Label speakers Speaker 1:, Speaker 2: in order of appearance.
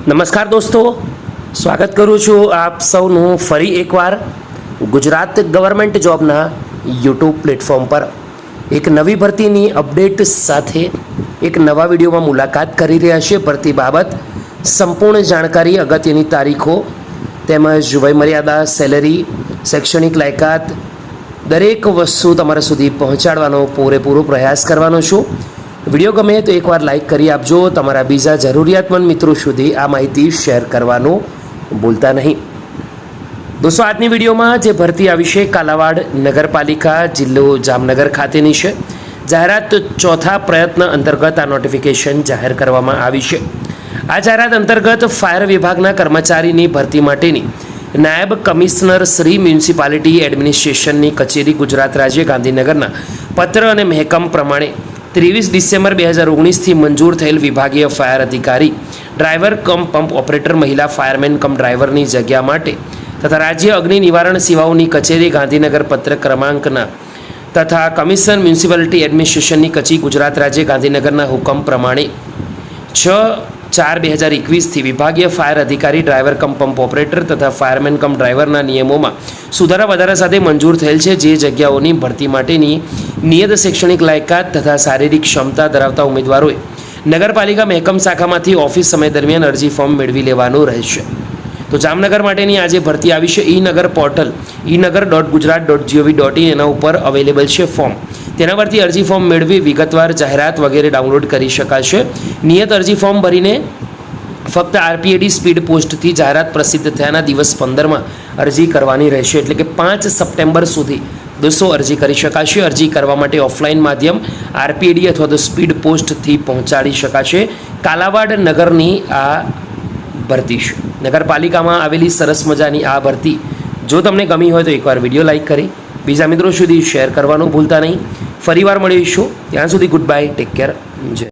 Speaker 1: નમસ્કાર દોસ્તો, સ્વાગત કરું છું આપ સૌનું ફરી એકવાર ગુજરાત ગવર્મેન્ટ જોબના યુટ્યુબ પ્લેટફોર્મ પર એક નવી ભરતીની અપડેટ સાથે એક નવા વિડીયોમાં મુલાકાત કરી રહ્યા છે। ભરતી બાબત સંપૂર્ણ જાણકારી, અગત્યની તારીખો તેમજ વયમર્યાદા, સેલેરી, શૈક્ષણિક લાયકાત દરેક વસ્તુ તમારા સુધી પહોંચાડવાનો પૂરેપૂરો પ્રયાસ કરવાનો છું। વિડીયો ગમે તો એકવાર લાઇક કરી આપજો। તમારા બીજા જરૂરિયાતમંદ મિત્રો સુધી આ માહિતી શેર કરવાનું ભૂલતા નહીં। દોસ્તો, આજની વિડીયોમાં જે ભરતી આવી છે કાલાવાડ નગરપાલિકા, જિલ્લો જામનગર ખાતેની છે। જાહેરાત ચોથા પ્રયત્ન અંતર્ગત આ નોટિફિકેશન જાહેર કરવામાં આવી છે। આ જાહેરાત અંતર્ગત ફાયર વિભાગના કર્મચારીની ભરતી માટેની નાયબ કમિશનર શ્રી મ્યુનિસિપાલિટી એડમિનિસ્ટ્રેશનની કચેરી ગુજરાત રાજ્ય ગાંધીનગરના પત્ર અને મહેકમ પ્રમાણે 23 ડિસેમ્બર 2019થી મંજૂર થયેલ વિભાગીય ફાયર અધિકારી, ડ્રાઈવર કમ પંપ ઓપરેટર, મહિલા ફાયરમેન કમ ડ્રાઈવરની જગ્યા માટે તથા રાજ્ય અગ્નિ નિવારણ સેવાઓની કચેરી ગાંધીનગર પત્ર ક્રમાંકના તથા કમિશનર મ્યુનિસિપાલિટી એડમિનિસ્ટ્રેશનની કચેરી ગુજરાત રાજ્ય ગાંધીનગરના હુકમ પ્રમાણે 6/4/2021થી વિભાગીય ફાયર અધિકારી, ડ્રાઈવર કમ પંપ ઓપરેટર તથા ફાયરમેન કમ ડ્રાઈવરના નિયમોમાં સુધારા વધારા સાથે મંજૂર થયેલ છે। જે જગ્યાઓની ભરતી માટેની નિયત શૈક્ષણિક લાયકાત તથા શારીરિક ક્ષમતા ધરાવતા ઉમેદવારોએ નગરપાલિકા મહેકમ શાખામાંથી ઓફિસ સમય દરમિયાન અરજી ફોર્મ મેળવી લેવાનું રહેશે। તો જામનગર માટેની આજે ભરતી આવી છે। ઈ-નગર પોર્ટલ enagar.gujarat.gov.in એના ઉપર અવેલેબલ છે ફોર્મ। તેના પરથી અરજી ફોર્મ મેળવી વિગતવાર જાહેરાત વગેરે ડાઉનલોડ કરી શકાશે। નિયત અરજી ફોર્મ ભરીને ફક્ત આરપીએડી સ્પીડ પોસ્ટથી જાહેરાત પ્રસિદ્ધ થયાના દિવસ 15માં અરજી કરવાની રહેશે। એટલે કે 5 સપ્ટેમ્બર સુધી દોસ્તો અરજી કરી શકાશે। અરજી કરવા માટે ઓફલાઈન માધ્યમ આરપીએડી અથવા તો સ્પીડ પોસ્ટથી પહોંચાડી શકાશે। કાલાવાડ નગરની આ ભરતી છે, નગરપાલિકામાં આવેલી સરસ મજાની આ ભરતી જો તમને ગમી હોય તો એકવાર વિડીયો લાઇક કરી બીજા મિત્રો સુધી શેર કરવાનું ભૂલતા નહીં। ફરીવાર મળીશું, ત્યાં સુધી ગુડ બાય, ટેક કેર, જય।